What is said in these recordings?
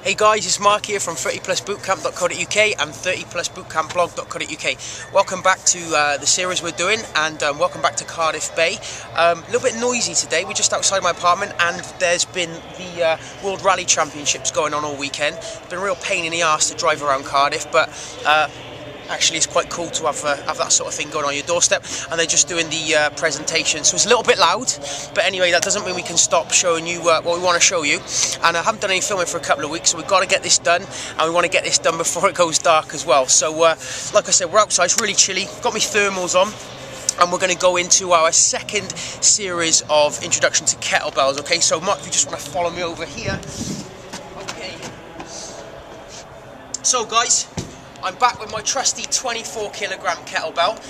Hey guys, it's Mark here from 30plusbootcamp.co.uk and 30plusbootcampblog.co.uk. Welcome back to the series we're doing, and welcome back to Cardiff Bay. A little bit noisy today. We're just outside my apartment, and there's been the World Rally Championships going on all weekend. It's been a real pain in the arse to drive around Cardiff, but actually it's quite cool to have that sort of thing going on your doorstep, and they're just doing the presentation, so it's a little bit loud, but anyway, that doesn't mean we can stop showing you what we want to show you. And I haven't done any filming for a couple of weeks, so we've got to get this done, and we want to get this done before it goes dark as well. So like I said, we're outside, it's really chilly, got my thermals on, and we're going to go into our second series of introduction to kettlebells. Okay, so Mark, if you just want to follow me over here. Okay, so guys, I'm back with my trusty 24kg kettlebell.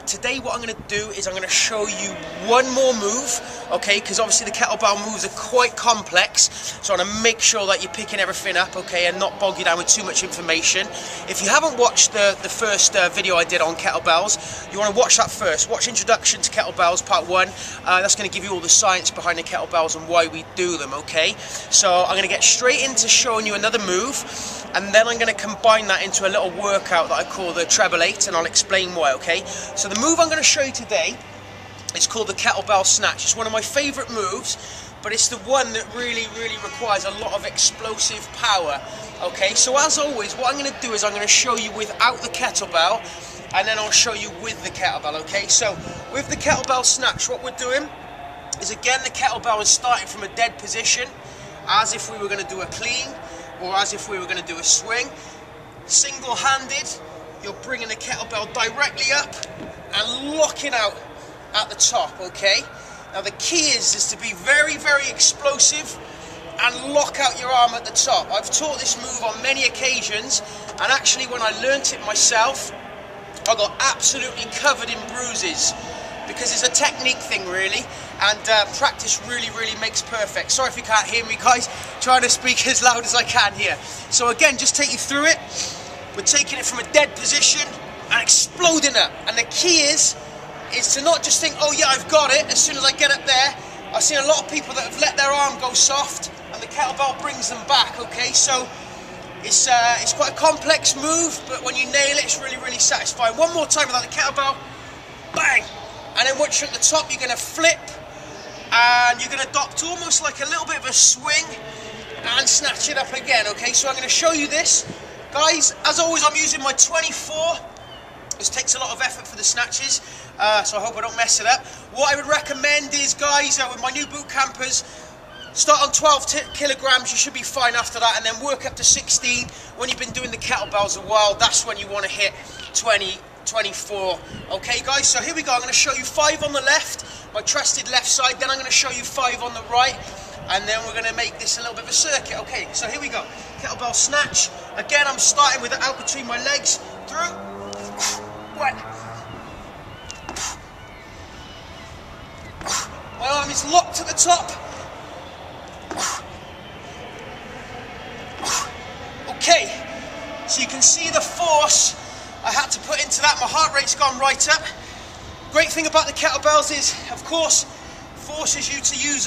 Today what I'm going to do is I'm going to show you one more move, okay, because obviously the kettlebell moves are quite complex, so I want to make sure that you're picking everything up, okay, and not bog you down with too much information. If you haven't watched the first video I did on kettlebells, you want to watch that first. Watch Introduction to Kettlebells Part 1. That's going to give you all the science behind the kettlebells and why we do them, okay? So I'm going to get straight into showing you another move, and then I'm going to combine that into a little workout that I call the Treble 8, and I'll explain why, okay? So the move I'm going to show you today is called the kettlebell snatch. It's one of my favourite moves, but it's the one that really requires a lot of explosive power, okay? So as always, what I'm going to do is I'm going to show you without the kettlebell, and then I'll show you with the kettlebell, okay? So with the kettlebell snatch, what we're doing is, again, the kettlebell is starting from a dead position, as if we were going to do a clean, or as if we were going to do a swing. Single-handed, you're bringing the kettlebell directly up and locking out at the top, okay? Now the key is to be very explosive and lock out your arm at the top. I've taught this move on many occasions, and actually when I learnt it myself, I got absolutely covered in bruises, because it's a technique thing really, and practice really makes perfect. Sorry if you can't hear me, guys, trying to speak as loud as I can here. So again, just take you through it. We're taking it from a dead position and exploding it, and the key is to not just think, oh yeah, I've got it as soon as I get up there. I've seen a lot of people that have let their arm go soft, and the kettlebell brings them back, okay? So it's quite a complex move, but when you nail it, it's really satisfying. One more time without the kettlebell, bang! And then once you're at the top, you're going to flip, and you're going to adopt almost like a little bit of a swing, and snatch it up again, okay? So I'm going to show you this. Guys, as always, I'm using my 24. This takes a lot of effort for the snatches, so I hope I don't mess it up. What I would recommend is, guys, with my new boot campers, start on 12 kilograms, you should be fine after that, and then work up to 16. When you've been doing the kettlebells a while, that's when you want to hit 20, 24. Okay, guys, so here we go. I'm going to show you 5 on the left, my trusted left side, then I'm going to show you 5 on the right, and then we're going to make this a little bit of a circuit. Okay, so here we go. Kettlebell snatch. Again, I'm starting with it out between my legs. Through. 1. My arm is locked at the top. Okay, so you can see the force I had to put into that. My heart rate's gone right up. Great thing about the kettlebells is, of course, forces you to use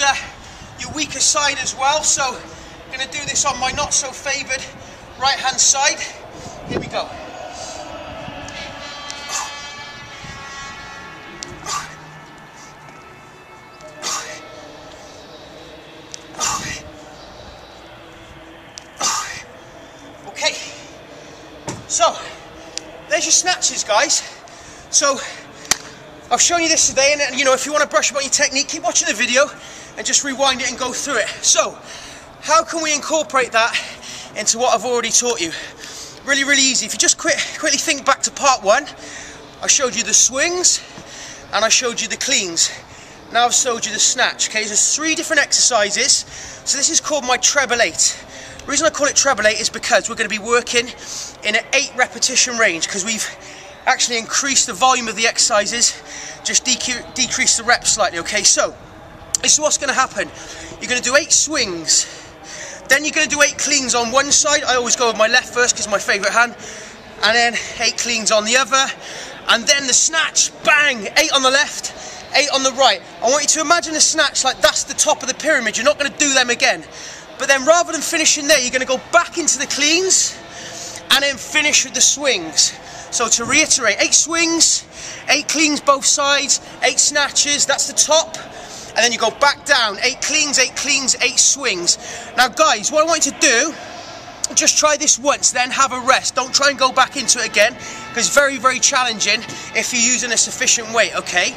your weaker side as well. So I'm going to do this on my not so favoured right hand side. Here we go. Okay, so there's your snatches, guys. So I've shown you this today, and you know, if you want to brush up on your technique, keep watching the video and just rewind it and go through it. So how can we incorporate that into what I've already taught you? Really easy. If you just quickly think back to part 1, I showed you the swings and I showed you the cleans. Now I've showed you the snatch. Okay, there's 3 different exercises. So this is called my Treble 8. The reason I call it Treble 8 is because we're going to be working in an 8 repetition range, because we've actually increased the volume of the exercises, just decrease the reps slightly, okay? So this is what's going to happen. You're going to do 8 swings, then you're going to do 8 cleans on one side. I always go with my left first because it's my favourite hand, and then 8 cleans on the other, and then the snatch, bang, 8 on the left, 8 on the right. I want you to imagine the snatch like that's the top of the pyramid. You're not going to do them again. But then rather than finishing there, you're going to go back into the cleans and then finish with the swings. So to reiterate, 8 swings, 8 cleans both sides, 8 snatches, that's the top. And then you go back down, 8 cleans, 8 cleans, 8 swings. Now guys, what I want you to do, just try this once, then have a rest. Don't try and go back into it again, because it's very, very challenging if you're using a sufficient weight, okay?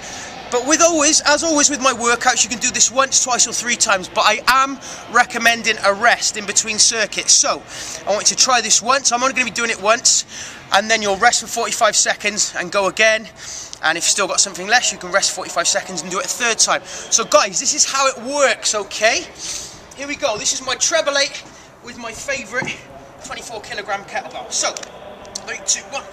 But as always with my workouts, you can do this once, twice or 3 times, but I am recommending a rest in between circuits. So, I want you to try this once. I'm only going to be doing it once, and then you'll rest for 45 seconds and go again. And if you've still got something less, you can rest 45 seconds and do it a 3rd time. So guys, this is how it works, okay? Here we go. This is my Treble 8 with my favourite 24 kilogram kettlebell. So, 3, 2, 1.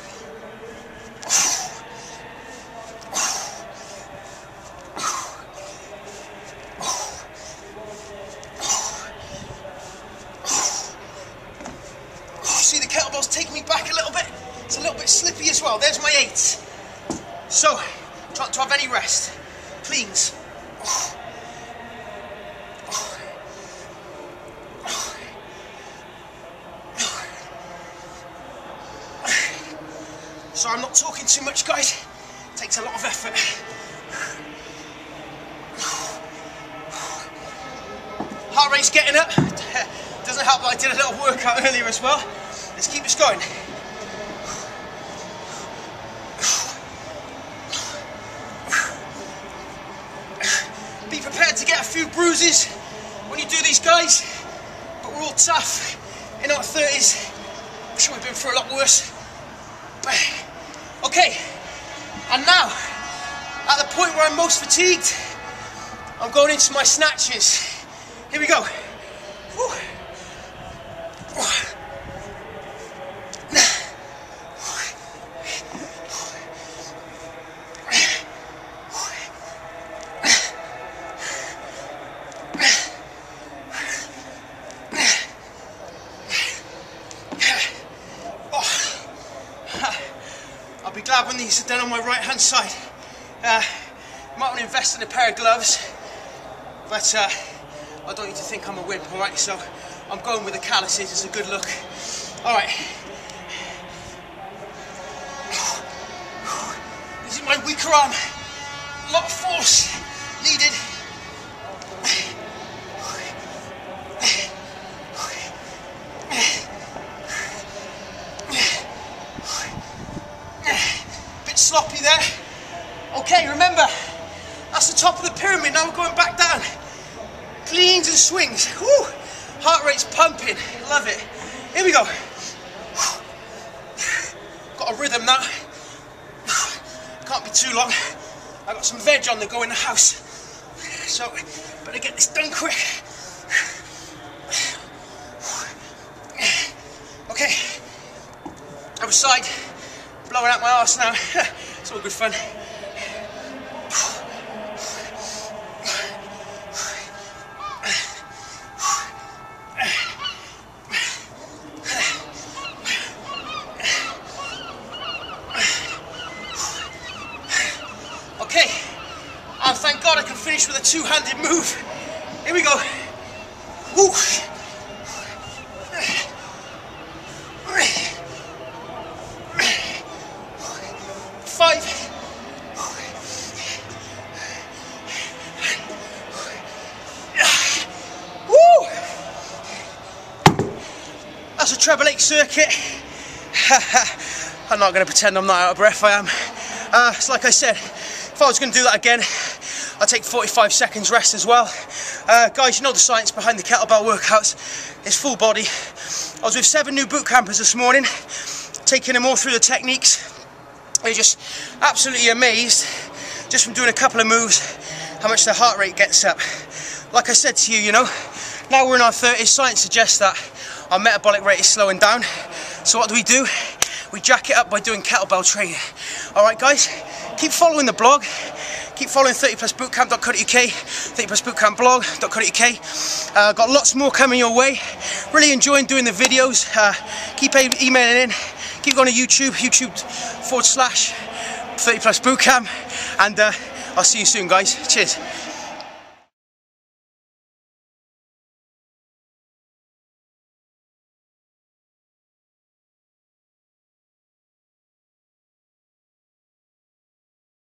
See, the kettlebell's taking me back a little bit. It's a little bit slippy as well. There's my 8. So, try not to have any rest. Cleans. So I'm not talking too much, guys. It takes a lot of effort. Heart rate's getting up. Doesn't help that I did a little workout earlier as well. Let's keep this going. Be prepared to get a few bruises when you do these, guys. But we're all tough in our 30s. I'm sure we've been through a lot worse. Okay, and now, at the point where I'm most fatigued, I'm going into my snatches. Here we go. Whew. I'll be glad when these are done on my right hand side. Might want to invest in a pair of gloves, but I don't need to think I'm a wimp, alright? So I'm going with the calluses, it's a good look. Alright. This is my weaker arm. A lot of force needed. Bit sloppy there. Okay, remember, that's the top of the pyramid. Now we're going back down. Cleans and swings. Woo! Heart rate's pumping. Love it. Here we go. Got a rhythm now. Can't be too long. I got some veg on the go in the house, so better get this done quick. Okay, other side. Blowing out my arse now. It's all good fun. Okay, and thank God I can finish with a two-handed move. Here we go. Woo. 5. Woo. That's a Treble 8 circuit. I'm not going to pretend I'm not out of breath. I am. It's like I said, if I was going to do that again, I'd take 45 seconds rest as well. Guys, you know the science behind the kettlebell workouts. It's full body. I was with 7 new boot campers this morning, taking them all through the techniques. They're just absolutely amazed, just from doing a couple of moves, how much their heart rate gets up. Like I said to you, you know, now we're in our 30s, science suggests that our metabolic rate is slowing down. So what do? We jack it up by doing kettlebell training. Alright guys, keep following the blog, keep following 30plusbootcamp.co.uk, 30plusbootcampblog.co.uk. Got lots more coming your way. Really enjoying doing the videos. Keep emailing in, keep going to YouTube.com/30plusbootcamp, and I'll see you soon guys. Cheers.